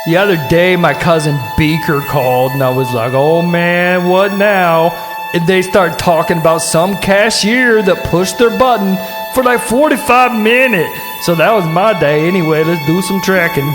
The other day, my cousin Beaker called, and I was like, oh man, what now? And they start talking about some cashier that pushed their button for like 45 minutes. So that was my day. Anyway, let's do some tracking.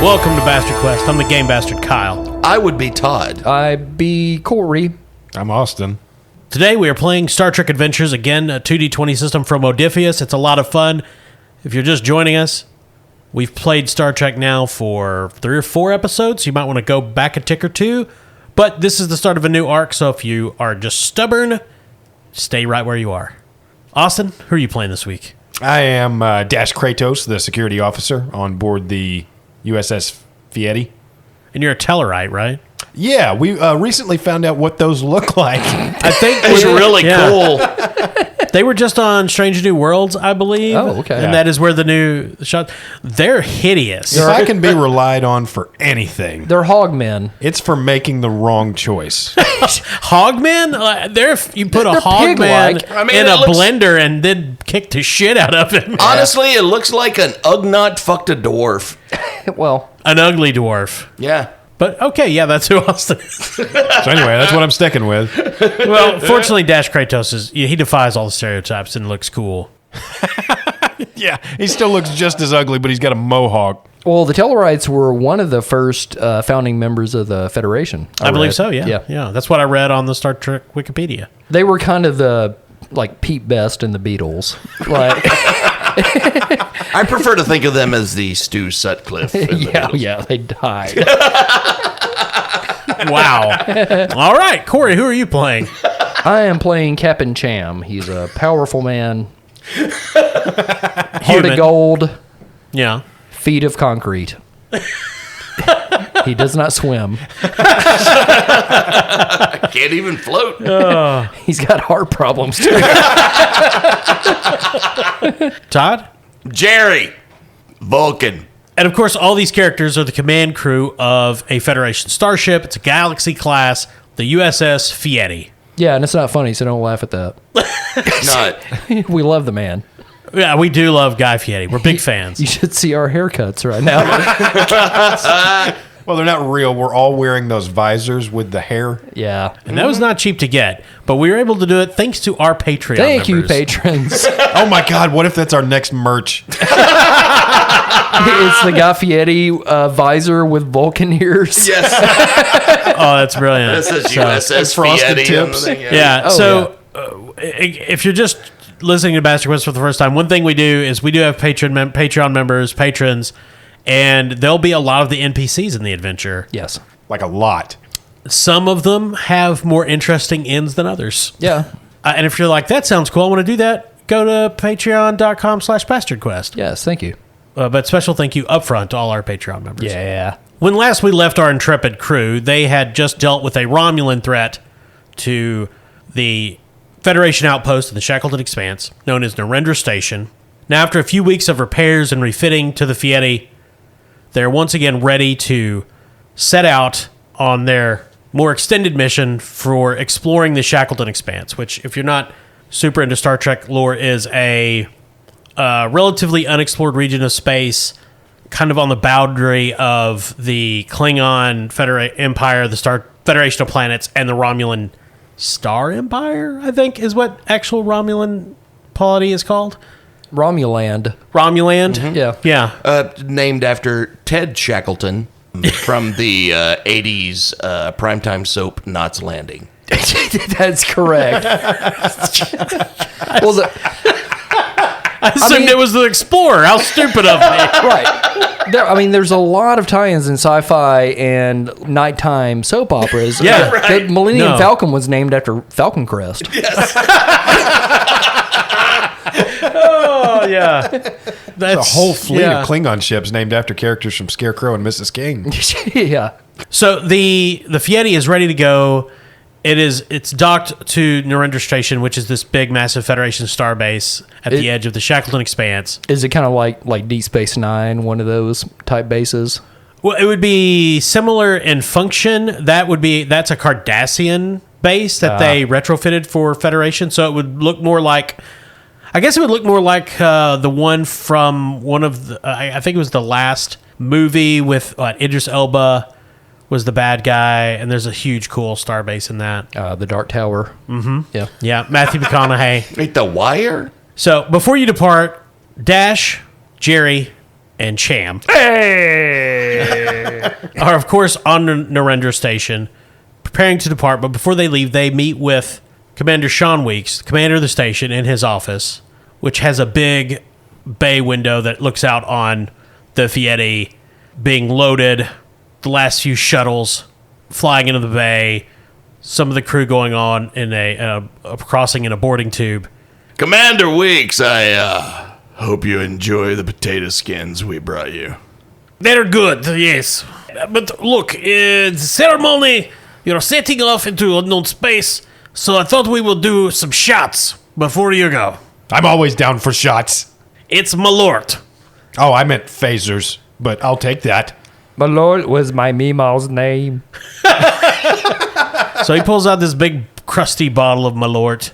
Welcome to Bastard Quest. I'm the Game Bastard Kyle. I would be Todd. I'd be Corey. I'm Austin. Today we are playing Star Trek Adventures, again, a 2D20 system from Modiphius. It's a lot of fun. If you're just joining us, we've played Star Trek now for 3 or 4 episodes. You might want to go back a tick or two. But this is the start of a new arc, so if you are just stubborn, stay right where you are. Austin, who are you playing this week? I am Dash Kratos, the security officer on board the USS Fieri. And you're a Tellarite, right? Yeah, we recently found out what those look like. I think It's really cool. They were just on Strange New Worlds, I believe. Oh, okay. And Yeah. that is where the new shot. They're hideous. If I can be relied on for anything, They're hogmen. it's for making the wrong choice. Hogmen? You put a They're hogman pig-like. I mean, in it a looks- blender and then kick the shit out of him. Honestly, it looks like an Ugnaught fucked a dwarf. Well, An ugly dwarf. Yeah. But okay, yeah, that's who Austin is. So anyway, that's what I'm sticking with. Well, fortunately, Dash Kratos he defies all the stereotypes and looks cool. Yeah, he still looks just as ugly, but he's got a mohawk. well, the Tellarites were one of the first founding members of the Federation. I believe read. so, yeah. That's what I read on the Star Trek Wikipedia. They were kind of the Pete Best and the Beatles. Like, I prefer to think of them as the Stu Sutcliffe. in the Beatles. yeah, they died. Wow. All right, Corey, who are you playing? I am playing Captain Cham. He's a powerful man, heart Human. of gold, Yeah. feet of concrete. He does not swim. I can't even float. He's got heart problems too. Todd? Jerry. Vulcan. And of course, all these characters are the command crew of a Federation starship. It's a Galaxy class, the USS Fieri. Yeah, and it's not funny, so don't laugh at that. Not. We love the man. Yeah, we do love Guy Fieri. We're big fans. You should see our haircuts right now. Well, they're not real. We're all wearing those visors with the hair. Yeah. And that was not cheap to get, but we were able to do it thanks to our Patreon Thank you, members. patrons. Oh my God, what if that's our next merch? It's the Guy Fieri visor with Vulcan ears. Yes. Oh, that's brilliant. This is So- USS frosted Fieri on the tips. thing, Yeah, Oh, so if you're just listening to Bastard Quest for the first time, one thing we do is we do have Patreon members, patrons, and there'll be a lot of the NPCs in the adventure. Yes. Like a lot. Some of them have more interesting ends than others. Yeah. And if you're like, that sounds cool, I want to do that, go to patreon.com/bastardquest. Yes, thank you. But special thank you up front to all our Patreon members. Yeah. When last we left our intrepid crew, they had just dealt with a Romulan threat to the Federation outpost in the Shackleton Expanse, known as Narendra Station. Now, after a few weeks of repairs and refitting to the Fieri, they're once again ready to set out on their more extended mission for exploring the Shackleton Expanse, which, if you're not super into Star Trek lore, is a relatively unexplored region of space, kind of on the boundary of the Klingon Empire, the Star Federation of Planets, and the Romulan Star Empire, I think, is what actual Romulan polity is called. Romuland. Romuland? Yeah. Yeah. Named after Ted Shackleton from the 80s primetime soap Knots Landing. That's correct. Well, I assumed it was the Explorer. How stupid of me. right. There's a lot of tie-ins in sci-fi and nighttime soap operas. Yeah, The Millennium No. Falcon was named after Falcon Crest. Oh, yeah. Yeah. There's a whole fleet yeah. of Klingon ships named after characters from Scarecrow and Mrs. King. Yeah. So the Fieri is ready to go. It's docked to Narendra Station, which is this big, massive Federation starbase at the edge of the Shackleton Expanse. Is it kind of like Deep Space Nine, one of those type bases? Well, it would be similar in function. That's a Cardassian base that they retrofitted for Federation. So it would look more like, I guess it would look more like the one from one of the, I think it was the last movie with Idris Elba was the bad guy, and there's a huge, cool starbase in that. The Dark Tower. Mm-hmm. Yeah. Yeah, Matthew McConaughey. Wait, the Wire? So before you depart, Dash, Jerry, and Cham are, of course, on Narendra Station, preparing to depart. But before they leave, they meet with Commander Sean Weeks, commander of the station, in his office, which has a big bay window that looks out on the Fieri being loaded, the last few shuttles flying into the bay, some of the crew going on in a crossing in a boarding tube. Commander Weeks, I hope you enjoy the potato skins we brought you. They're good, yes. But look, the ceremony, you're setting off into unknown space, so I thought we would do some shots before you go. I'm always down for shots. It's Malort. Oh, I meant phasers, but I'll take that. My lord was my Meemaw's name. So he pulls out this big, crusty bottle of Malort.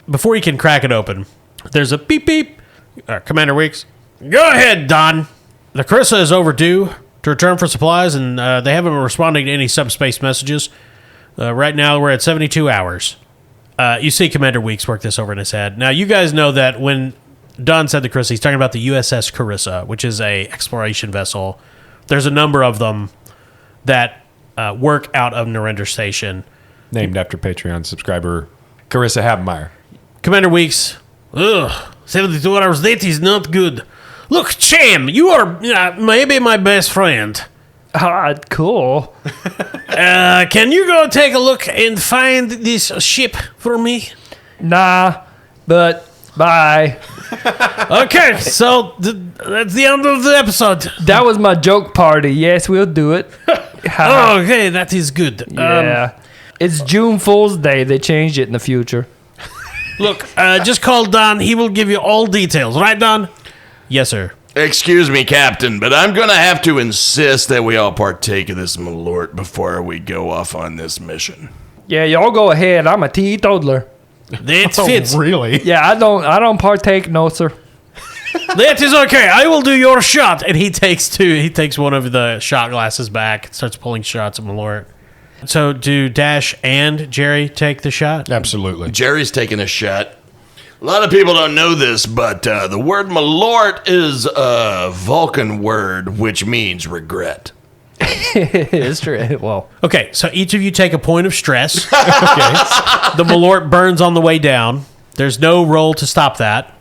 Before he can crack it open, there's a beep beep. Commander Weeks, go ahead, Don. The Carissa is overdue to return for supplies, and they haven't been responding to any subspace messages. Right now, we're at 72 hours. You see Commander Weeks work this over in his head. Now, you guys know that when Don said the Carissa, he's talking about the USS Carissa, which is a exploration vessel. There's a number of them that work out of Narendra Station. Named after Patreon subscriber Carissa Habemeyer. Commander Weeks, 72 hours late is not good. Look, Cham, you are maybe my best friend. Cool. Can you go take a look and find this ship for me? Nah, but bye. Okay, so that's the end of the episode. That was my joke party. Yes, we'll do it. Okay, that is good. Yeah. It's June Fool's Day. They changed it in the future. Look, just call Don. He will give you all details. Right, Don? Yes, sir. Excuse me, Captain, but I'm going to have to insist that we all partake of this Malort before we go off on this mission. Yeah, y'all go ahead. I'm a teetotaler. That fits. Really? Yeah, I don't partake, no, sir. That is okay. I will do your shot. And he takes two. He takes one of the shot glasses back and starts pulling shots at Malort. So do Dash and Jerry take the shot? Absolutely. Jerry's taking a shot. A lot of people don't know this, but the word Malort is a Vulcan word, which means regret. It's true. Well, Okay, so each of you take a point of stress. The Malort burns on the way down. There's no roll to stop that.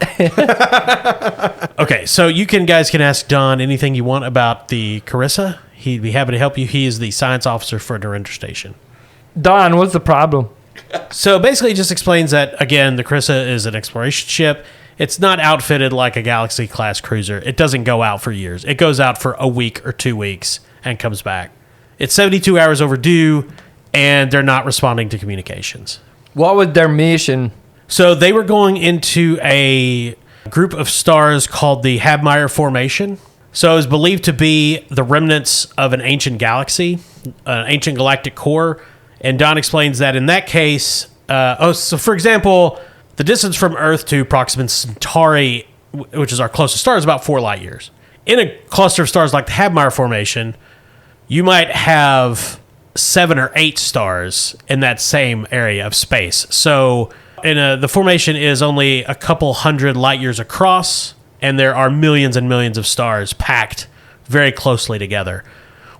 Okay, so guys can ask Don anything you want about the Carissa. He'd be happy to help you. He is the science officer for Narendra Station. Don, what's the problem? So basically, it just explains that, again, the Carissa is an exploration ship. It's not outfitted like a Galaxy-class cruiser. It doesn't go out for years. It goes out for a week or 2 weeks and comes back. It's 72 hours overdue, and they're not responding to communications. What was their mission? So they were going into a group of stars called the Habemeyer Formation. So it was believed to be the remnants of an ancient galaxy, an ancient galactic core. And Don explains that in that case, so for example, the distance from Earth to Proxima Centauri, which is our closest star, is about 4 light years. In a cluster of stars like the Habemeyer Formation, you might have 7 or 8 stars in that same area of space. So the formation is only a couple hundred light years across, and there are millions and millions of stars packed very closely together,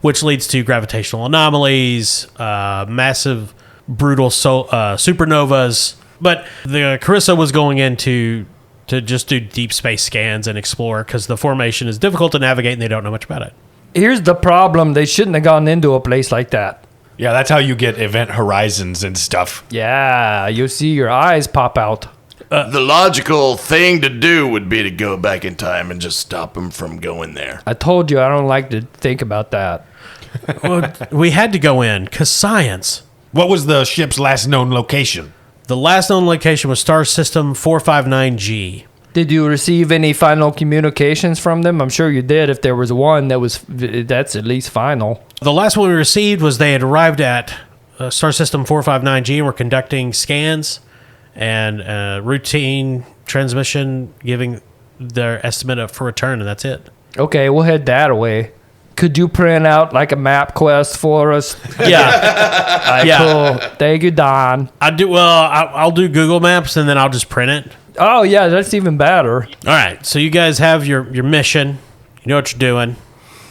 which leads to gravitational anomalies, massive, brutal supernovas. But the Carissa was going in to just do deep space scans and explore because the formation is difficult to navigate and they don't know much about it. Here's the problem. They shouldn't have gone into a place like that. Yeah, that's how you get event horizons and stuff. Yeah, you see your eyes pop out. The logical thing to do would be to go back in time and just stop them from going there. I told you I don't like to think about that. Well, we had to go in because science. What was the ship's last known location? The last known location was Star System 459G. Did you receive any final communications from them? I'm sure you did. If there was one that's at least final. The last one we received was they had arrived at Star System 459G and were conducting scans and routine transmission, giving their estimate for return, and that's it. Okay, we'll head that away. Could you print out like a map quest for us? Yeah. Cool. Thank you, Don. I'll do Google Maps, and then I'll just print it. Oh, yeah, that's even better. All right, so you guys have your mission. You know what you're doing.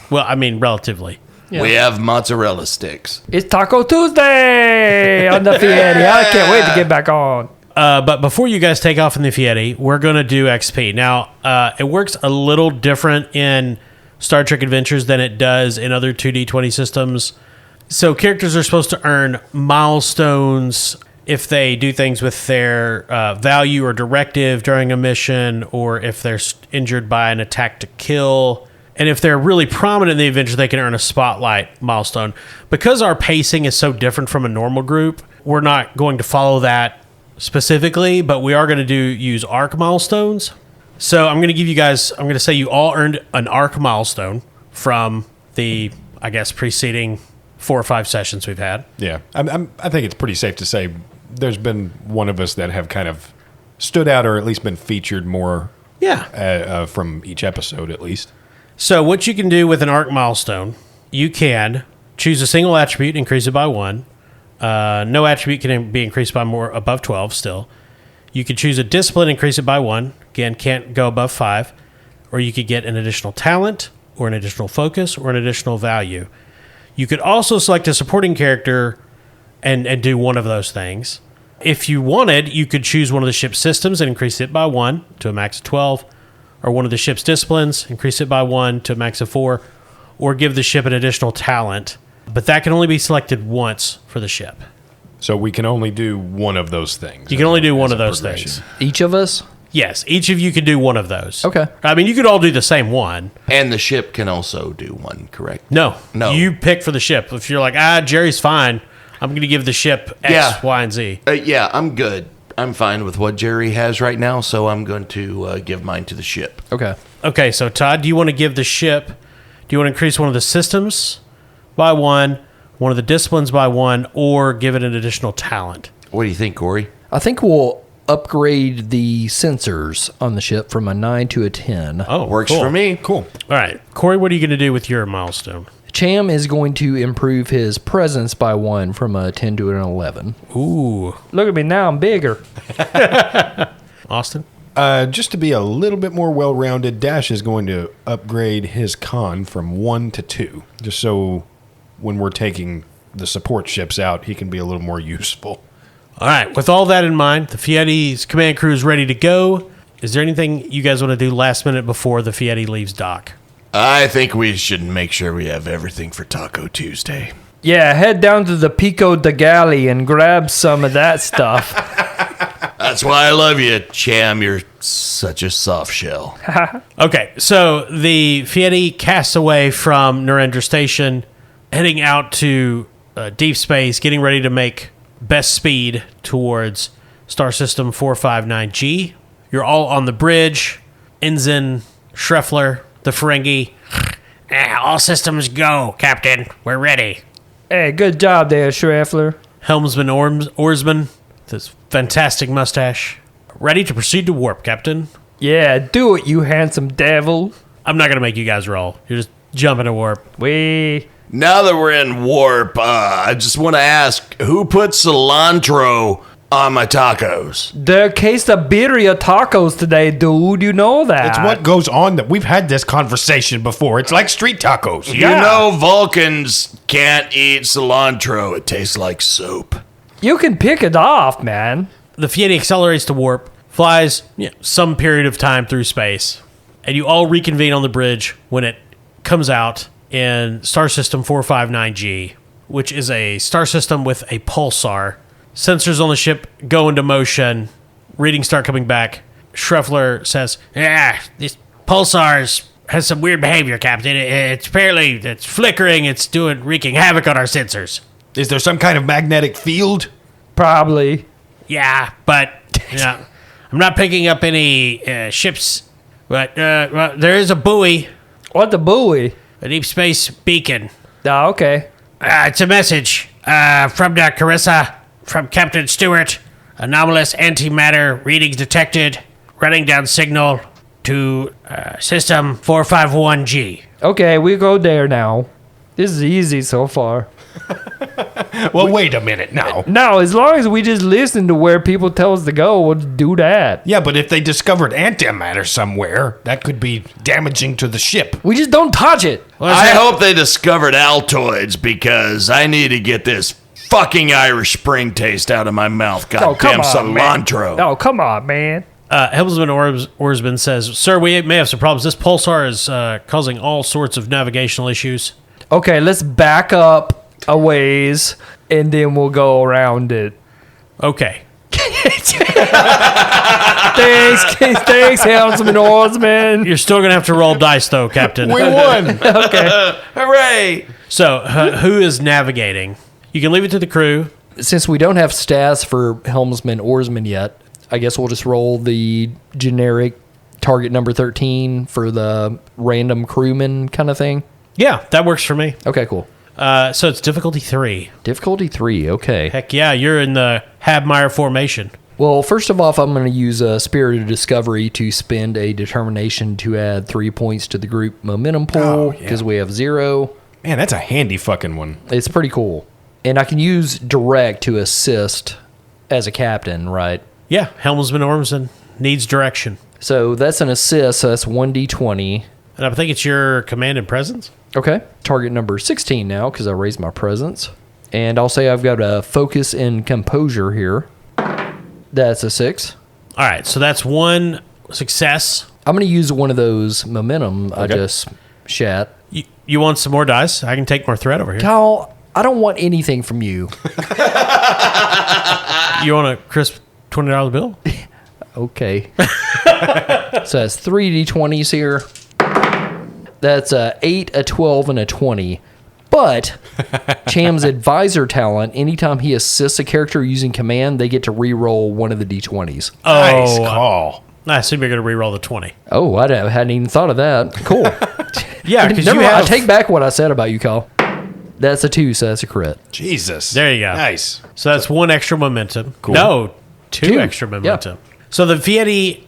Well, I mean, relatively. Yeah. We have mozzarella sticks. It's Taco Tuesday on the Fieri. I can't wait to get back on. But before you guys take off in the Fieri, we're going to do XP. Now, it works a little different in Star Trek Adventures than it does in other 2D20 systems. So characters are supposed to earn milestones if they do things with their value or directive during a mission, or if they're injured by an attack to kill. And if they're really prominent in the adventure, they can earn a spotlight milestone. Because our pacing is so different from a normal group, we're not going to follow that specifically, but we are going to use arc milestones. So I'm going to give you guys, I'm going to say you all earned an arc milestone from the, I guess, preceding 4 or 5 sessions we've had. Yeah, I think it's pretty safe to say there's been one of us that have kind of stood out or at least been featured more from each episode at least. So what you can do with an arc milestone, you can choose a single attribute, increase it by 1. No attribute can be increased by more above 12 still. You could choose a discipline, increase it by 1. Again, can't go above 5. Or you could get an additional talent, or an additional focus, or an additional value. You could also select a supporting character and do one of those things. If you wanted, you could choose one of the ship's systems and increase it by 1 to a max of 12. Or one of the ship's disciplines, increase it by 1 to a max of 4. Or give the ship an additional talent. But that can only be selected once for the ship. So we can only do one of those things. You can only do one of those things. Each of us? Yes, each of you can do one of those. Okay. I mean, you could all do the same one. And the ship can also do one, correct? No. No. You pick for the ship. If you're like, Jerry's fine, I'm going to give the ship X, Y, and Z. Yeah, I'm good. I'm fine with what Jerry has right now, so I'm going to give mine to the ship. Okay. Okay, so Todd, do you want to give the ship, do you want to increase one of the systems by 1, one of the disciplines by 1, or give it an additional talent? What do you think, Corey? I think we'll upgrade the sensors on the ship from a 9 to a 10. Oh, Works cool. for me. Cool. All right. Corey, what are you going to do with your milestone? Cham is going to improve his presence by 1 from a 10 to an 11. Ooh. Look at me now, I'm bigger. Austin? Just to be a little bit more well-rounded, Dash is going to upgrade his con from 1 to 2. Just so when we're taking the support ships out, he can be a little more useful. All right. With all that in mind, the Fieri's command crew is ready to go. Is there anything you guys want to do last minute before the Fieri leaves dock? I think we should make sure we have everything for Taco Tuesday. Yeah, head down to the Pico de Galli and grab some of that stuff. That's why I love you, Cham. You're such a soft shell. Okay, so the Fieri casts away from Narendra Station, heading out to deep space, getting ready to make best speed towards Star System 459G. You're all on the bridge. Ensign Schreffler, the Ferengi. All systems go, Captain. We're ready. Hey, good job there, Schreffler. Helmsman Oarsman, this fantastic mustache. Ready to proceed to warp, Captain. Yeah, do it, you handsome devil. I'm not going to make you guys roll. You're just jumping to warp. Now that we're in warp, I just want to ask, who put cilantro on my tacos? The quesadilla tacos today, dude. You know that. It's what goes on. That we've had this conversation before. It's like street tacos. You know Vulcans can't eat cilantro. It tastes like soap. You can pick it off, man. The Fieri accelerates to warp, flies some period of time through space, and you all reconvene on the bridge when it comes out in Star System 459G, which is a star system with a pulsar. Sensors on the ship go into motion. readings start coming back, Schreffler says, "Yeah, this pulsar has some weird behavior, Captain. It's flickering. It's wreaking havoc on our sensors." Is there some kind of magnetic field? Probably. Yeah, but I'm not picking up any ships. But well, there is a buoy, What the buoy? a deep space beacon. Oh, okay. It's a message from the Carissa, from Captain Stewart. Anomalous antimatter readings detected. Running down signal to system 451G. Okay, we go there now. This is easy so far. Well, wait a minute now. Now, as long as we just listen to where people tell us to go, we'll do that. Yeah, but if they discovered antimatter somewhere, that could be damaging to the ship. We just don't touch it. I hope they discovered Altoids because I need to get this fucking Irish Spring taste out of my mouth. Goddamn cilantro. Man. Oh, come on, man. Helmsman Oarsman says, "Sir, we may have some problems. This pulsar is causing all sorts of navigational issues." Okay, let's back up a ways, and then we'll go around it. Okay. Thanks, Helmsman Oarsman. You're still going to have to roll dice, though, Captain. We won. Okay. Hooray! So, who is navigating? You can leave it to the crew. Since we don't have stats for Helmsman Oarsman yet, I guess we'll just roll the generic target number 13 for the random crewman kind of thing. Yeah, that works for me. Okay, cool. So it's difficulty 3. Difficulty 3, okay. Heck yeah, you're in the Habmeyer formation. Well, first of all, I'm going to use a Spirit of Discovery to spend a determination to add 3 points to the group momentum pool because we have 0. Man, that's a handy fucking one. It's pretty cool. And I can use direct to assist as a captain, right? Yeah, Helmsman Ormson needs direction. So that's an assist, so that's 1d20. And I think it's your command and presence? Okay. Target number 16 now because I raised my presence. And I'll say I've got a focus and composure here. That's a 6. All right, so that's 1 success. I'm going to use one of those momentum I just shat. You want some more dice? I can take more threat over here. Kyle, I don't want anything from you. You want a crisp $20 bill? Okay. So that's 3d20s here. That's a 8, a 12, and a 20. But Cham's advisor talent, anytime he assists a character using command, they get to re-roll one of the d20s. Nice call. I assume you're going to re-roll the 20. Oh, I hadn't even thought of that. Cool. Yeah, because Never mind, I take back what I said about you, Kyle. That's a 2, so that's a crit. Jesus. There you go. Nice. So that's 1 extra momentum. Cool. No, 2 2. extra momentum. So the Fieri,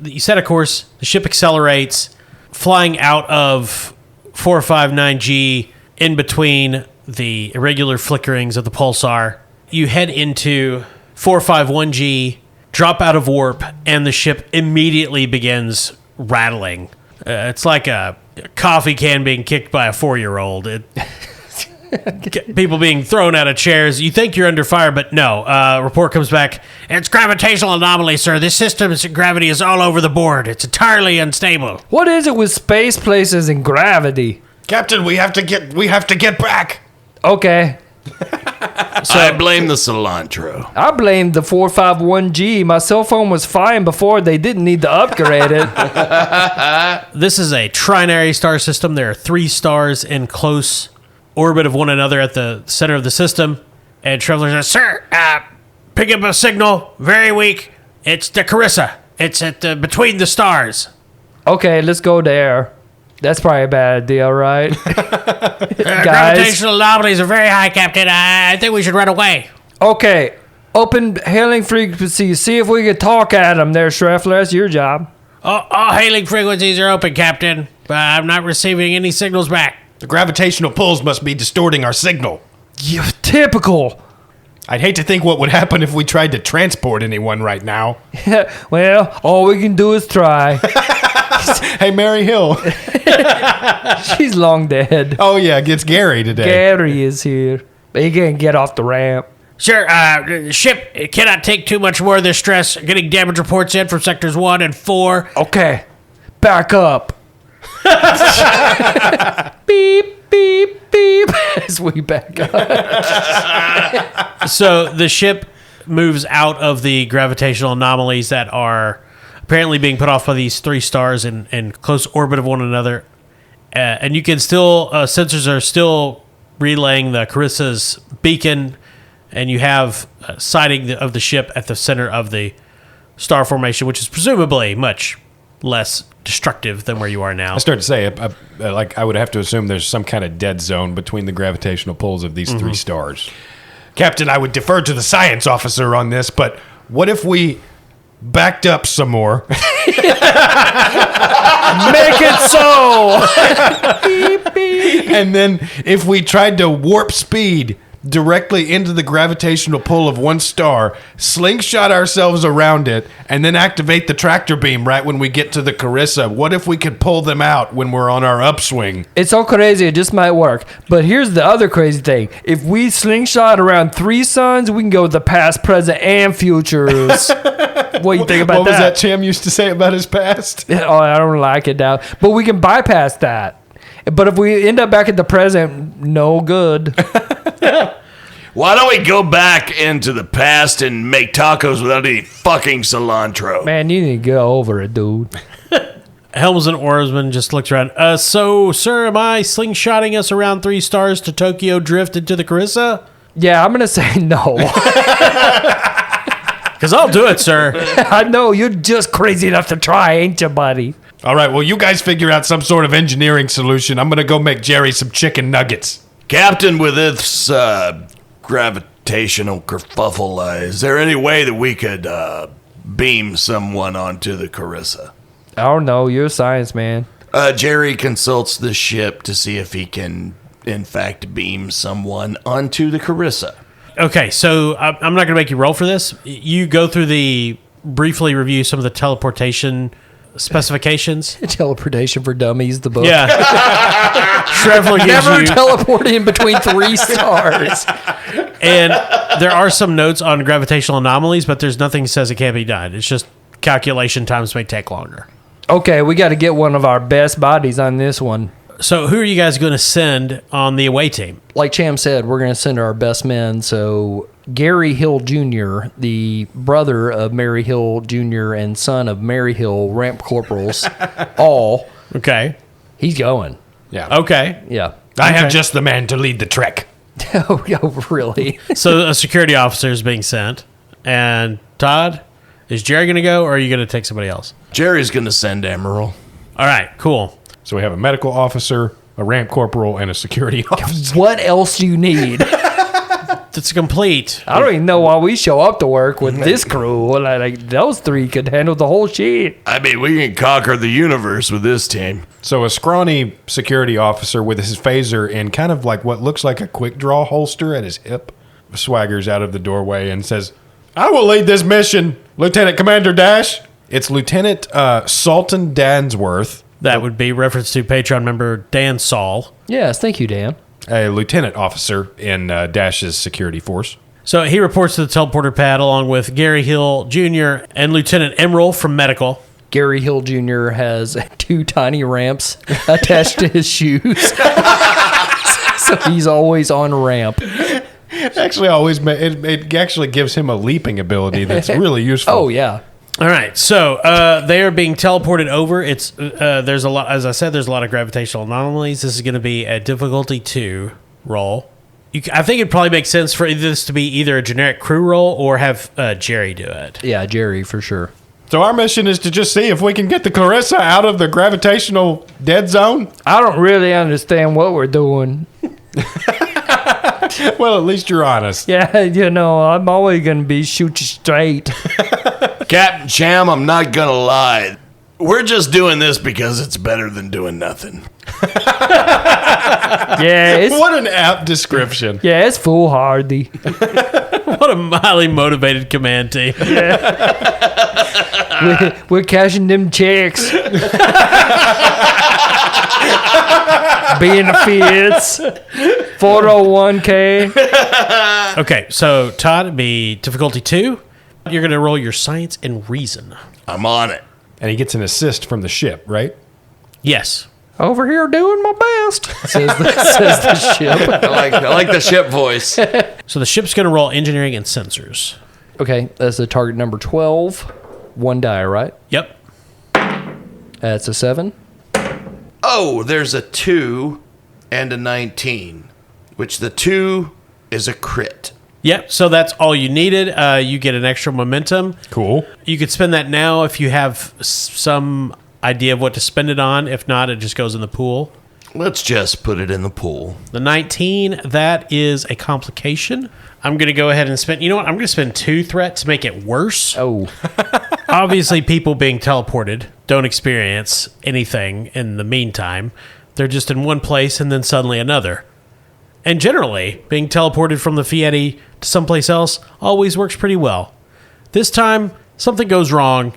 you set a course, the ship accelerates, flying out of 459G in between the irregular flickerings of the pulsar. You head into 451G, drop out of warp, and the ship immediately begins rattling. It's like a coffee can being kicked by a 4-year-old. People being thrown out of chairs. You think you're under fire, but no. Report comes back. It's gravitational anomaly, sir. This system's gravity is all over the board. It's entirely unstable. What is it with space places and gravity? Captain, we have to get back. Okay. I blame the cilantro. I blamed the 451G. My cell phone was fine before. They didn't need to upgrade it. This is a trinary star system. There are 3 stars in close orbit of one another at the center of the system. And Traveler says, "Sir, pick up a signal. Very weak. It's the Carissa. It's at between the stars." Okay, let's go there. That's probably a bad idea, right? Guys. Gravitational anomalies are very high, Captain. I think we should run away. Okay, open hailing frequency. See if we can talk at them there, Schreffler. That's your job. All hailing frequencies are open, Captain. But I'm not receiving any signals back. The gravitational pulls must be distorting our signal. You typical. I'd hate to think what would happen if we tried to transport anyone right now. Well, all we can do is try. Hey, Mary Hill. She's long dead. Oh, yeah, it's Gary today. Gary is here. But he can't get off the ramp. Sure, the ship cannot take too much more of this stress. Getting damage reports in from sectors 1 and 4. Okay, back up. Beep, beep, beep. As we back up. So the ship moves out of the gravitational anomalies that are apparently being put off by these 3 stars in close orbit of one another. And you can still, sensors are still relaying the Carissa's beacon, and you have sighting of the ship at the center of the star formation, which is presumably much less destructive than where you are now. I started to say, I would have to assume there's some kind of dead zone between the gravitational pulls of these 3 stars. Captain, I would defer to the science officer on this, but what if we backed up some more? Make it so. And then if we tried to warp speed directly into the gravitational pull of one star, slingshot ourselves around it, and then activate the tractor beam right when we get to the Carissa, what if we could pull them out when we're on our upswing? It's so crazy, it just might work. But here's the other crazy thing. If we slingshot around 3 suns, we can go with the past, present, and futures. What do you think about that? What was that Tim used to say about his past? Oh, I don't like it now. But we can bypass that. But if we end up back at the present, no good. Why don't we go back into the past and make tacos without any fucking cilantro? Man, you need to get over it, dude. Helmsman Oarsman just looks around. So, sir, am I slingshotting us around 3 stars to Tokyo Drift into the Carissa? Yeah, I'm going to say no. Because I'll do it, sir. I know, you're just crazy enough to try, ain't you, buddy? All right, well, you guys figure out some sort of engineering solution. I'm going to go make Jerry some chicken nuggets. Captain, with this gravitational kerfuffle, is there any way that we could beam someone onto the Carissa? I don't know, you're a science man. Jerry consults the ship to see if he can, in fact, beam someone onto the Carissa. Okay, so I'm not going to make you roll for this. You go through briefly review some of the teleportation specifications. Teleportation for Dummies, the book. Yeah. Shrevler gives Never you... teleport in between 3 stars. And there are some notes on gravitational anomalies, but there's nothing that says it can't be done. It's just calculation times may take longer. Okay, we got to get one of our best bodies on this one. So who are you guys going to send on the away team? Like Cham said, we're going to send our best men. So Gary Hill Jr., the brother of Mary Hill Jr. and son of Mary Hill, ramp corporals, Okay. he's going. Yeah. Okay. Yeah. I have just the man to lead the trek. Oh, yeah, really? So a security officer is being sent. And Todd, is Jerry going to go, or are you going to take somebody else? Jerry's going to send Emerald. All right, cool. So we have a medical officer, a ramp corporal, and a security officer. What else do you need? It's complete. I don't even know why we show up to work with this crew. Like those 3 could handle the whole shit. I mean, we can conquer the universe with this team. So a scrawny security officer with his phaser in kind of like what looks like a quick draw holster at his hip swaggers out of the doorway and says, "I will lead this mission, Lieutenant Commander Dash." It's Lieutenant Sultan Dansworth. That would be reference to Patreon member Dan Saul. Yes, thank you, Dan. A lieutenant officer in Dash's security force. So he reports to the teleporter pad along with Gary Hill Jr. and Lieutenant Emerald from Medical. Gary Hill Jr. has 2 tiny ramps attached to his shoes. So he's always on ramp. Actually, it actually gives him a leaping ability that's really useful. Oh, yeah. All right, so they are being teleported over. It's there's a lot, as I said, there's a lot of gravitational anomalies. This is going to be a difficulty 2 roll. I think it'd probably make sense for this to be either a generic crew roll or have Jerry do it. Yeah, Jerry, for sure. So our mission is to just see if we can get the Clarissa out of the gravitational dead zone? I don't really understand what we're doing. Well, at least you're honest. Yeah, I'm always going to be shoot you straight. Captain Cham, I'm not going to lie. We're just doing this because it's better than doing nothing. Yeah, What an apt description. Yeah, it's foolhardy. What a highly motivated command team. We're cashing them checks. Benefits. 401k. Okay, so Todd, it'd be difficulty 2. You're going to roll your science and reason. I'm on it. And he gets an assist from the ship, right? Yes. Over here doing my best, says the ship. I like the ship voice. So the ship's going to roll engineering and sensors. Okay, that's the target number 12. 1 die, right? Yep. That's a 7. Oh, there's a 2 and a 19, which the 2 is a crit. Yep, so that's all you needed. You get an extra momentum. Cool. You could spend that now if you have some idea of what to spend it on. If not, it just goes in the pool. Let's just put it in the pool. The 19, that is a complication. I'm going to go ahead and spend... You know what? I'm going to spend 2 threat to make it worse. Oh. Obviously, people being teleported don't experience anything in the meantime. They're just in one place and then suddenly another. And generally, being teleported from the Fieri to someplace else always works pretty well. This time, something goes wrong,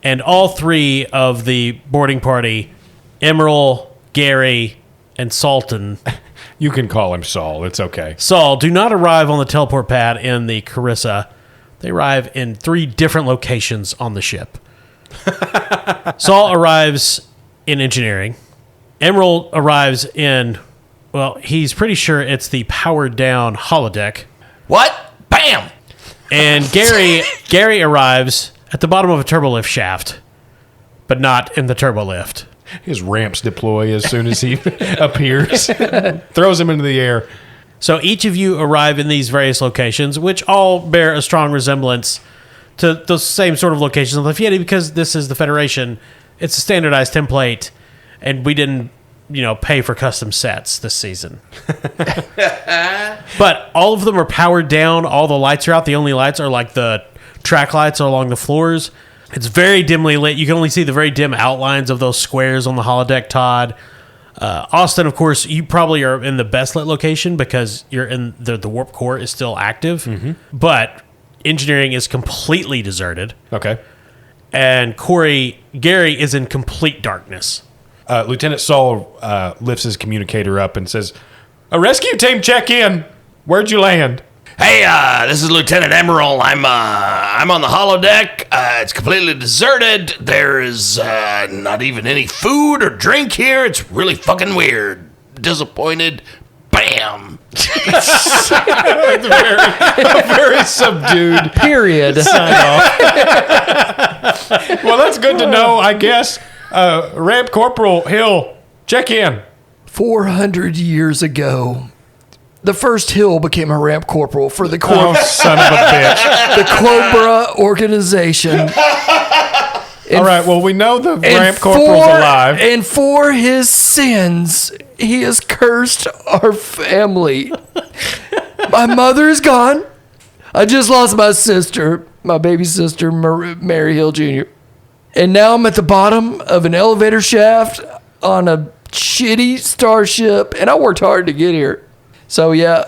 and all 3 of the boarding party, Emerald, Gary, and Sultan... You can call him Saul. It's okay. Saul, do not arrive on the teleport pad in the Carissa. They arrive in 3 different locations on the ship. Saul arrives in engineering. Emerald arrives in, well, he's pretty sure it's the powered down holodeck. What? Bam! And Gary arrives at the bottom of a turbolift shaft, but not in the turbolift. His ramps deploy as soon as he appears. Throws him into the air. So each of you arrive in these various locations, which all bear a strong resemblance to the same sort of locations on the Fieri, because this is the Federation. It's a standardized template, and we didn't, pay for custom sets this season. But all of them are powered down. All the lights are out. The only lights are like the track lights along the floors. It's very dimly lit. You can only see the very dim outlines of those squares on the holodeck, Todd. Austin, of course, you probably are in the best lit location because you're in the warp core is still active. Mm-hmm. But engineering is completely deserted. Okay. And Gary is in complete darkness. Lieutenant Saul lifts his communicator up and says, "A rescue team check in. Where'd you land?" Hey, this is Lieutenant Emerald. I'm on the holodeck. It's completely deserted. There is not even any food or drink here. It's really fucking weird. Disappointed. Bam. Very subdued. Period. Sign off. Well, that's good to know, I guess. Ramp Corporal Hill, check in. 400 years ago, the first Hill became a ramp corporal for the Oh, son of a bitch. the Cobra organization. All right, well, we know the Ramp Corporal's alive. And for his sins, he has cursed our family. My mother is gone. I just lost my sister, my baby sister, Mary Hill Jr. And now I'm at the bottom of an elevator shaft on a shitty starship, and I worked hard to get here. So, yeah,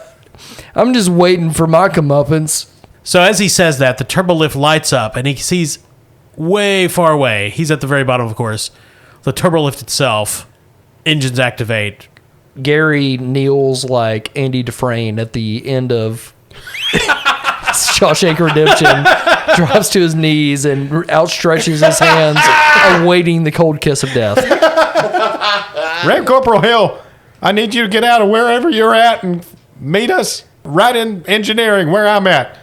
I'm just waiting for my comeuppance. So as he says that, the turbolift lights up, and he sees way far away. He's at the very bottom, of course. The turbolift itself, engines activate. Gary kneels like Andy Dufresne at the end of Shawshank Redemption, drops to his knees and outstretches his hands, awaiting the cold kiss of death. Ramp Corporal Hill, I need you to get out of wherever you're at and meet us right in engineering where I'm at.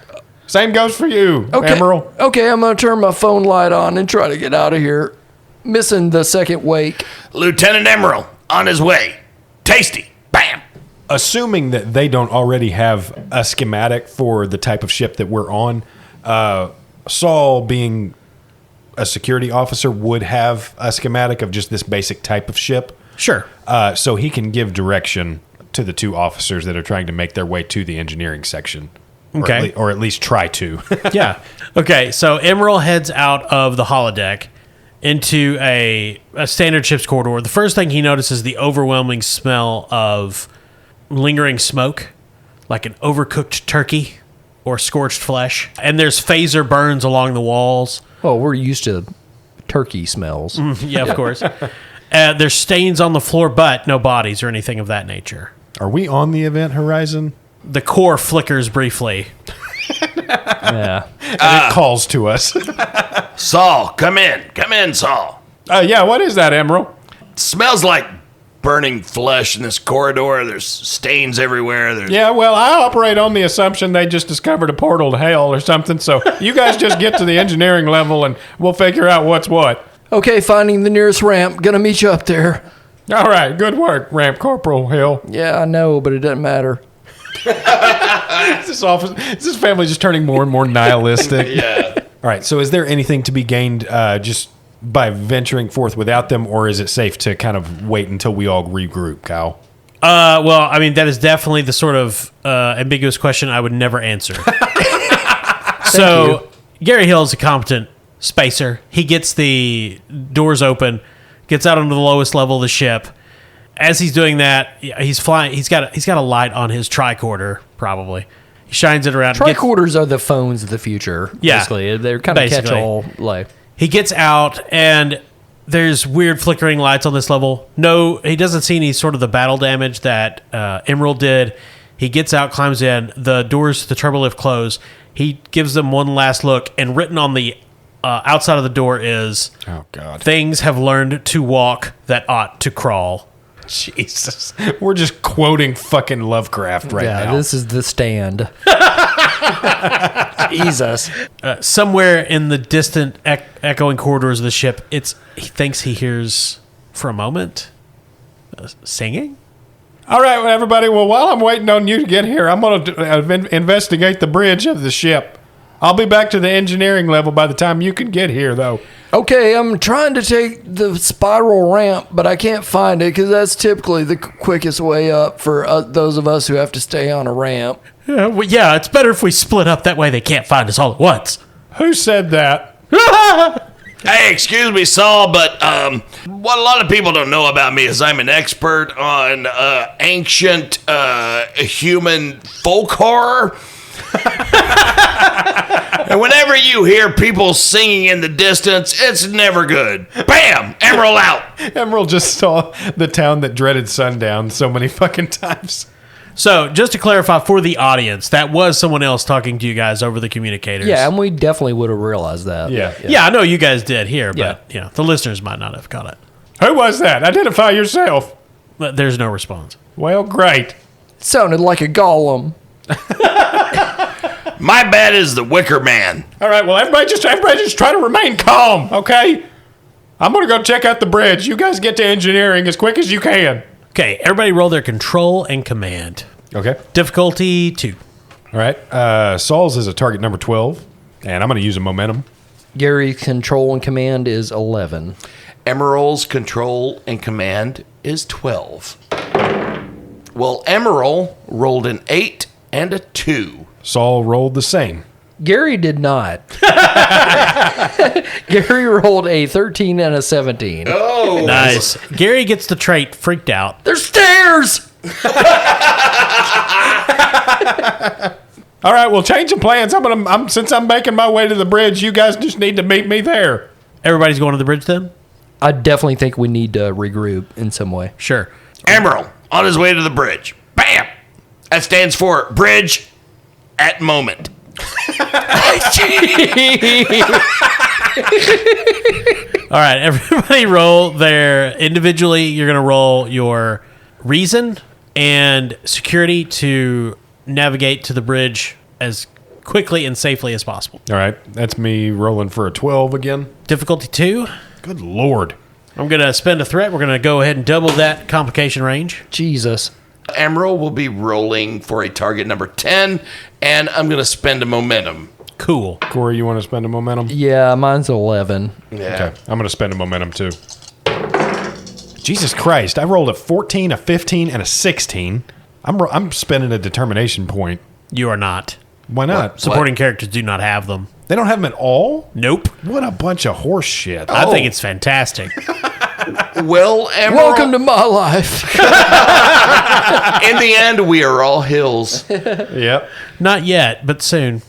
Same goes for you, Emerald. Okay, I'm going to turn my phone light on and try to get out of here. Missing the second wake. Lieutenant Emerald, on his way. Tasty. Bam. Assuming that they don't already have a schematic for the type of ship that we're on, Saul, being a security officer, would have a schematic of just this basic type of ship. Sure. So he can give direction to the 2 officers that are trying to make their way to the engineering section. Okay. Or at least try to. Yeah. Okay, so Emerald heads out of the holodeck into a standard ship's corridor. The first thing he notices is the overwhelming smell of lingering smoke, like an overcooked turkey or scorched flesh. And there's phaser burns along the walls. Oh, we're used to turkey smells. Yeah, of course. There's stains on the floor, but no bodies or anything of that nature. Are we on the event horizon? The core flickers briefly. Yeah. It calls to us. Saul, come in. Come in, Saul. Yeah, what is that, Emerald? Smells like burning flesh in this corridor. There's stains everywhere. There's Yeah, well, I operate on the assumption they just discovered a portal to hell or something. So you guys just get to the engineering level and we'll figure out what's what. Okay, finding the nearest ramp. Gonna meet you up there. All right, good work, Ramp Corporal Hill. Yeah, I know, but it doesn't matter. Is this family just turning more and more nihilistic? yeah. All right, so is there anything to be gained just by venturing forth without them, or is it safe to kind of wait until we all regroup, Kyle? Well, I mean, that is definitely the sort of ambiguous question I would never answer. So, Gary Hill is a competent spacer. He gets the doors open, gets out onto the lowest level of the ship. As he's doing that, he's flying. He's got a light on his tricorder, probably. He shines it around. Tricorders are the phones of the future. Yeah, Basically. They're kind of basically. catch-all. Like, He gets out, and there's weird flickering lights on this level. No, he doesn't see any sort of the battle damage that Emerald did. He gets out, climbs in. The doors to the turbolift close. He gives them one last look, and written on the outside of the door is, Oh, God. "Things have learned to walk that ought to crawl." Jesus. We're just quoting fucking Lovecraft right now. this is the stand. Jesus. Somewhere in the distant echoing corridors of the ship, he thinks he hears, for a moment, singing. All right, well, everybody. Well, while I'm waiting on you to get here, I'm going to investigate the bridge of the ship. I'll be back to the engineering level by the time you can get here, though. Okay, I'm trying to take the spiral ramp, but I can't find it because that's typically the quickest way up for those of us who have to stay on a ramp. Yeah, it's better if we split up. That way they can't find us all at once. Who said that? Hey, excuse me, Saul, but what a lot of people don't know about me is I'm an expert on ancient human folk horror. And whenever you hear people singing in the distance, it's never good. Bam! Emerald out. Emerald just saw the town that dreaded sundown so many fucking times. So, just to clarify for the audience, that was someone else talking to you guys over the communicators. Yeah, and we definitely would have realized that. Yeah, I know you guys did here, Yeah. but the listeners might not have caught it. Who was that? Identify yourself. But there's no response. Well, great. Sounded like a golem. My bad is the Wicker Man. All right, well, everybody just try to remain calm, okay? I'm going to go check out the bridge. You guys get to engineering as quick as you can. Okay, everybody roll their control and command. Okay. Difficulty 2. All right. Saul's is a target number 12, and I'm going to use a momentum. Gary's control and command is 11. Emerald's control and command is 12. Well, Emerald rolled an 8 and a 2. Saul rolled the same. Gary did not. Gary rolled a 13 and a 17. Oh, Nice. Gary gets the trait freaked out. There's stairs! All right, well, change of plans. Since I'm making my way to the bridge, you guys just need to meet me there. Everybody's going to the bridge then? I definitely think we need to regroup in some way. Sure. Emerald on his way to the bridge. Bam! That stands for bridge at moment. All right, everybody roll their individually. You're going to roll your reason and security to navigate to the bridge as quickly and safely as possible. All right, that's me rolling for a 12 again. Difficulty 2. Good Lord. I'm going to spend a threat. We're going to go ahead and double that complication range. Jesus. Emerald will be rolling for a target number 10, and I'm going to spend a momentum. Cool. Corey, you want to spend a momentum? Yeah, mine's 11. Yeah. Okay, I'm going to spend a momentum too. Jesus Christ, I rolled a 14, a 15, and a 16. I'm spending a determination point. You are not. Why not? Supporting characters do not have them. They don't have them at all? Nope. What a bunch of horse shit. I think it's fantastic. Well, Emerald, Welcome to my life. in the end, we are all hills. Yep. Not yet, but soon.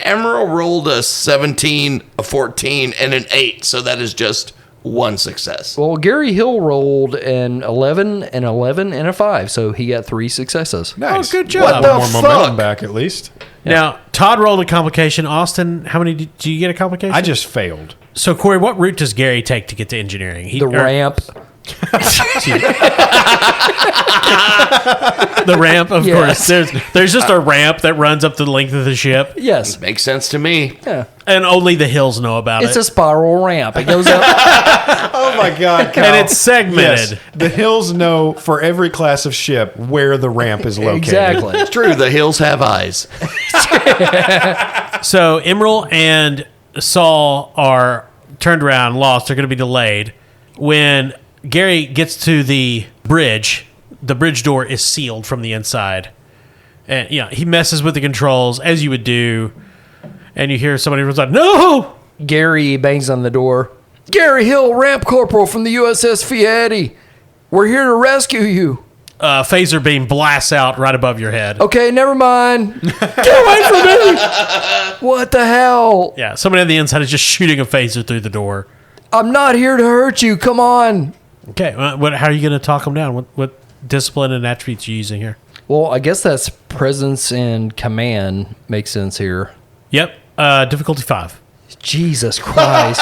Emerald rolled a 17, a 14, and an 8, so that is just one success. Well, Gary Hill rolled an 11, an 11, and a 5, so he got 3 successes. Nice. good job. What the More momentum fuck? back at least. Now, Todd rolled a complication. Austin, how many did you get a complication? I just failed. So, Corey, what route does Gary take to get to engineering? The ramp. The ramp, of Yes. course. There's just a ramp that runs up the length of the ship, Yes. Makes sense to me. Yeah. and only the hills know about It's it. a spiral ramp. It goes up. Oh my God, Kyle. And it's segmented. Yes, the hills know for every class of ship where the ramp is located. Exactly. It's true. The hills have eyes. So Emerald and Saul are turned around, lost. They're going to be delayed. When Gary gets to the bridge door is sealed from the inside. And he messes with the controls, as you would do. And you hear somebody runs out, "No!" Gary bangs on the door. Gary Hill, ramp corporal from the USS Fieri. We're here to rescue you. Phaser beam blasts out right above your head. Okay, never mind. Get away from me. What the hell? Yeah, somebody on the inside is just shooting a phaser through the door. I'm not here to hurt you. Come on. Okay, how are you going to talk them down? What discipline and attributes are you using here? Well, I guess that's presence and command makes sense here. Yep, difficulty 5. Jesus Christ.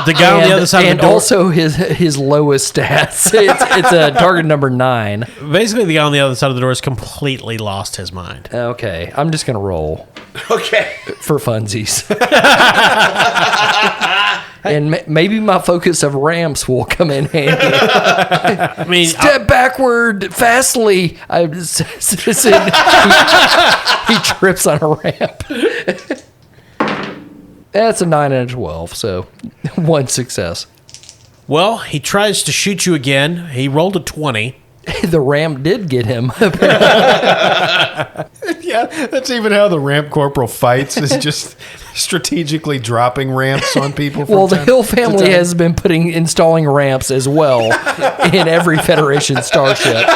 The guy on the other side of the and door. also his lowest stats. It's a target number 9. Basically, the guy on the other side of the door has completely lost his mind. Okay, I'm just gonna roll Okay. for funsies. And maybe my focus of ramps will come in handy. I mean, Step backward fastly. He trips on a ramp. That's a 9 and a 12, so 1 success. well, he tries to shoot you again. He rolled a 20. The ramp did get him. Yeah, that's even how the ramp corporal fights, is just strategically dropping ramps on people. From Well, the time Hill to family time. has been installing ramps as well in every Federation starship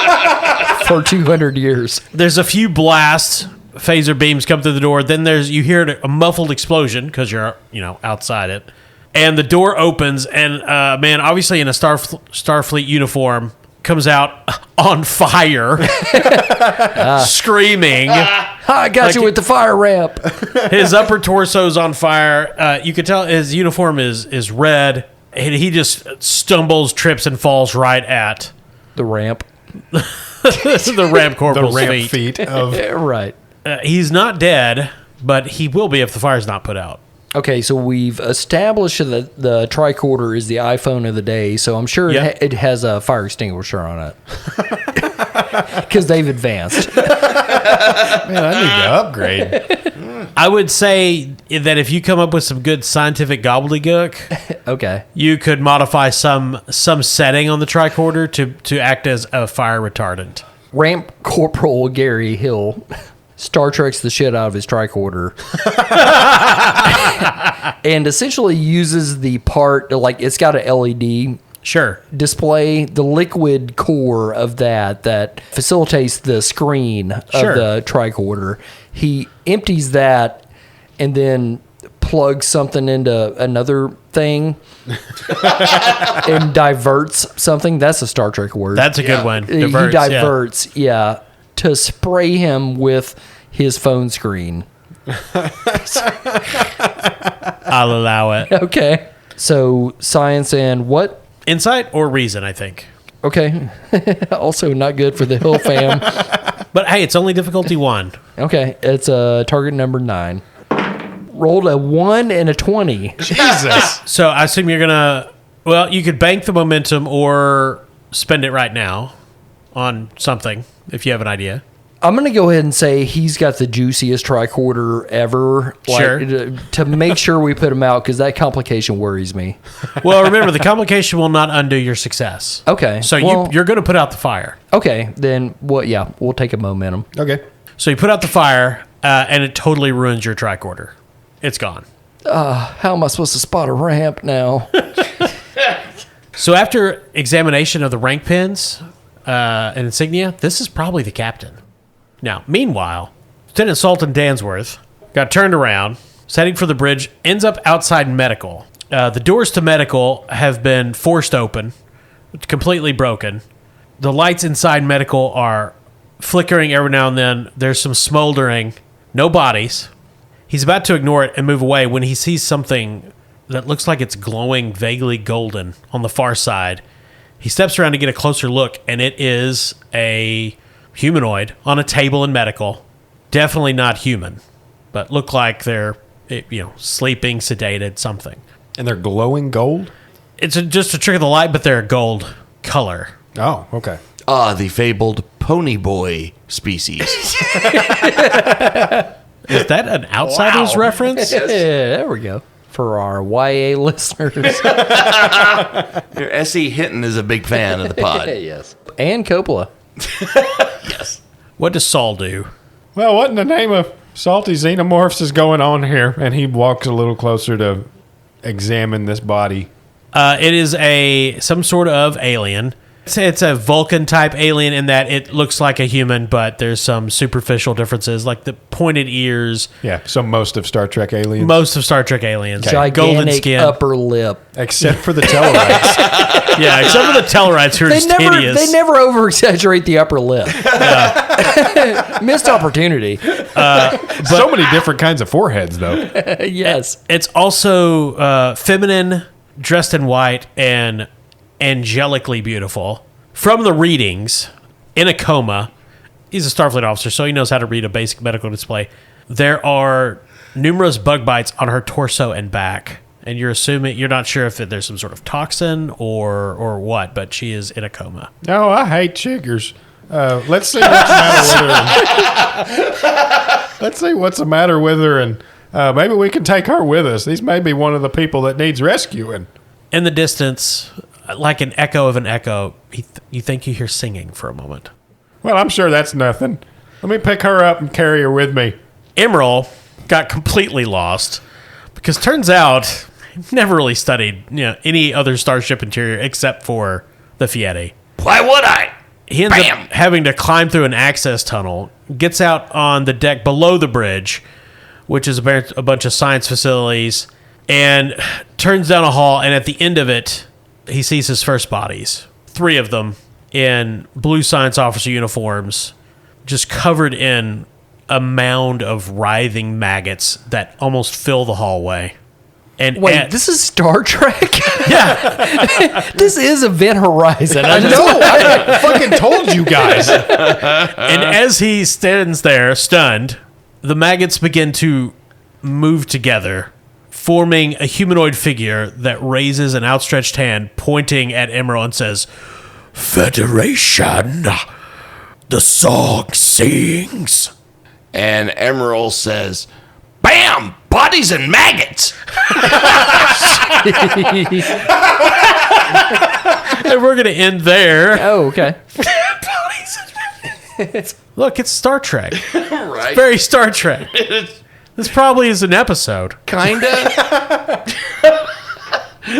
for 200 years. There's a few blasts. Phaser beams come through the door. Then you hear a muffled explosion because you're outside it, and the door opens. And man, obviously in a Starfleet uniform, comes out on fire, screaming. I got you with the fire ramp. His upper torso's on fire. You can tell his uniform is red. And he just stumbles, trips, and falls right at The ramp. the ramp the corporal's ramp feet. feet of Yeah, right. He's not dead, but he will be if the fire's not put out. Okay, so we've established that the tricorder is the iPhone of the day, so I'm sure Yeah. it has a fire extinguisher on it. Because they've advanced. man. I need to upgrade. I would say that if you come up with some good scientific gobbledygook, Okay. you could modify some setting on the tricorder to act as a fire retardant. Ramp Corporal Gary Hill Star Trek's the shit out of his tricorder. And essentially uses the part, like it's got a LED Sure. display, the liquid core of that facilitates the screen Sure. of the tricorder. He empties that and then plugs something into another thing and diverts something. That's a Star Trek word. That's a good one. He diverts, yeah, to spray him with his phone screen. I'll allow it. Okay. So science and what? Insight or reason, I think. Okay. Also not good for the Hill fam. But hey, it's only difficulty 1. Okay. It's target number 9. Rolled a 1 and a 20. Jesus. So I assume you're gonna. Well, you could bank the momentum or spend it right now on something if you have an idea. I'm going to go ahead and say he's got the juiciest tricorder ever. Sure. To make sure we put him out, because that complication worries me. Well, remember the complication will not undo your success. Okay. So well, you're going to put out the fire. Okay. Then, we'll take a momentum. Okay. So you put out the fire, and it totally ruins your tricorder. It's gone. How am I supposed to spot a ramp now? So after examination of the rank pins and insignia, this is probably the captain. Now, meanwhile, Lieutenant Sultan Dansworth got turned around, heading for the bridge, ends up outside medical. The doors to medical have been forced open, completely broken. The lights inside medical are flickering every now and then. There's some smoldering, no bodies. He's about to ignore it and move away when he sees something that looks like it's glowing vaguely golden on the far side. He steps around to get a closer look, and it is a humanoid on a table in medical. Definitely not human, but look like they're, sleeping, sedated, something. And they're glowing gold? It's just a trick of the light, but they're a gold color. Oh, okay. The fabled pony boy species. Is that an Outsiders reference? Yeah, there we go. For our YA listeners. Your S.E. Hinton is a big fan of the pod. Yes. And Coppola. Yes. What does Saul do? Well, what in the name of salty xenomorphs is going on here? And he walks a little closer to examine this body. It is some sort of alien. It's a Vulcan-type alien in that it looks like a human, but there's some superficial differences, like the pointed ears. Yeah, so most of Star Trek aliens. Most of Star Trek aliens. Gigantic Golden skin. upper lip. Except for the Tellarites. Yeah, except for the Tellarites who are just hideous. They never over-exaggerate the upper lip. Missed opportunity. So many different kinds of foreheads, though. Yes. It's also feminine, dressed in white, and angelically beautiful. From the readings, in a coma, he's a Starfleet officer, so he knows how to read a basic medical display. There are numerous bug bites on her torso and back, and you're not sure if there's some sort of toxin or what, but she is in a coma. Oh, I hate chiggers. Let's see what's the matter with her. Let's see what's the matter with her, and maybe we can take her with us. These may be one of the people that needs rescuing. In the distance, like an echo of an echo, you think you hear singing for a moment. Well, I'm sure that's nothing. Let me pick her up and carry her with me. Emerald got completely lost because turns out he never really studied any other starship interior except for the Fieri. Why would I? He ends Bam! up having to climb through an access tunnel, gets out on the deck below the bridge, which is a bunch of science facilities, and turns down a hall, and at the end of it, he sees his first bodies. 3 of them in blue science officer uniforms, just covered in a mound of writhing maggots that almost fill the hallway. And Wait, this is Star Trek? yeah, This is Event Horizon. I know. I fucking told you guys. and as he stands there, stunned, the maggots begin to move together, forming a humanoid figure that raises an outstretched hand, pointing at Emerald and says, "Federation, the song sings." And Emerald says, "Bam! Bodies and maggots!" And we're going to end there. Oh, okay. Look, it's Star Trek. Right? Very Star Trek. This probably is an episode. Kinda.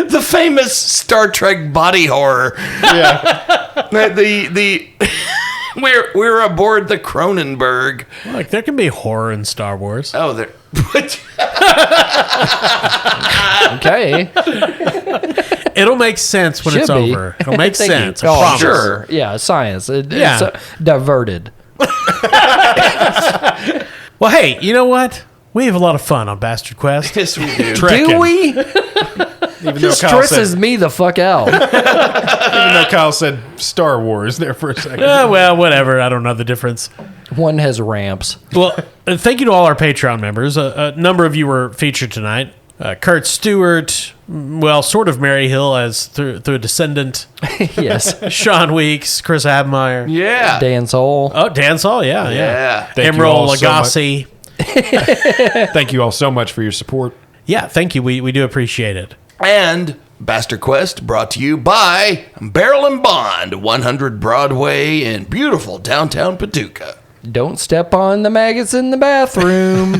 The famous Star Trek body horror. Yeah. The we're aboard the Cronenberg. Like, there can be horror in Star Wars. Oh, there. Okay. It'll make sense when it's Should be. over. It'll make Thank you. sense. I Oh, promise. sure. Yeah, science. Yeah. It's diverted. Well, hey, you know what? We have a lot of fun on Bastard Quest. Yes, we do. Do we? Even though This Kyle stresses said, me the fuck out. even though Kyle said Star Wars there for a second. Well, whatever. I don't know the difference. One has ramps. Well, thank you to all our Patreon members. A number of you were featured tonight. Kurt Stewart, sort of Mary Hill as through a descendant. Yes. Sean Weeks, Chris Abmeyer. Yeah. Dan Soul. Oh, Dan Saul, yeah. Yeah. Thank you all Emerald so much. Lagasse. Thank you all so much for your support. Yeah, thank you. We do appreciate it. And Bastard Quest brought to you by Barrel and Bond, 100 Broadway in beautiful downtown Paducah. Don't step on the maggots in the bathroom.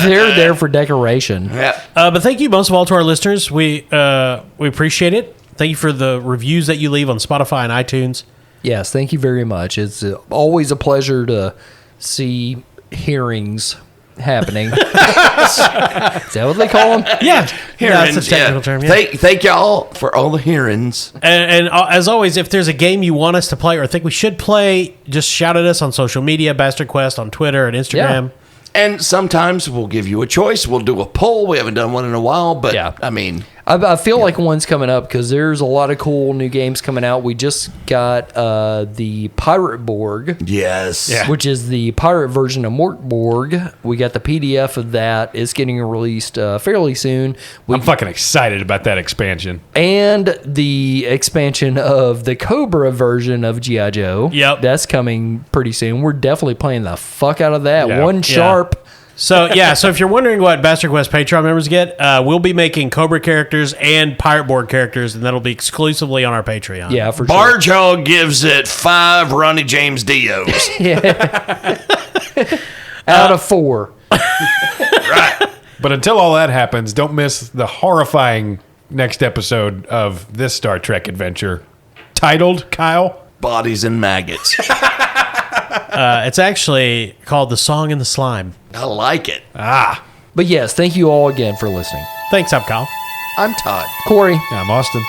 They're there for decoration. Yeah. But thank you most of all to our listeners. We appreciate it. Thank you for the reviews that you leave on Spotify and iTunes. Yes, thank you very much. It's always a pleasure to see hearings happening. Is that what they call them? Yeah, Hearings, that's a technical term. Yeah. Thank y'all for all the hearings. And as always, if there's a game you want us to play or think we should play, just shout at us on social media, Bastard Quest on Twitter and Instagram. And sometimes we'll give you a choice. We'll do a poll. We haven't done one in a while, but Yeah. I mean, I feel like one's coming up because there's a lot of cool new games coming out. We just got the Pirate Borg. Yes. Yeah. Which is the pirate version of Mort Borg. We got the PDF of that. It's getting released fairly soon. I'm fucking excited about that expansion. And the expansion of the Cobra version of G.I. Joe. Yep. That's coming pretty soon. We're definitely playing the fuck out of that. Yeah. One Yeah. sharp. So if you're wondering what Bastard Quest Patreon members get, we'll be making Cobra characters and Pirate Board characters, and that'll be exclusively on our Patreon. Yeah, for sure. Barge Hog gives it 5 Ronnie James Dios. Out of 4. Right. But until all that happens, don't miss the horrifying next episode of this Star Trek adventure, titled, Kyle? Bodies and maggots. It's actually called The Song and the Slime. I like it. But yes, thank you all again for listening. Thanks, I'm Kyle. I'm Todd. Corey. I'm Austin.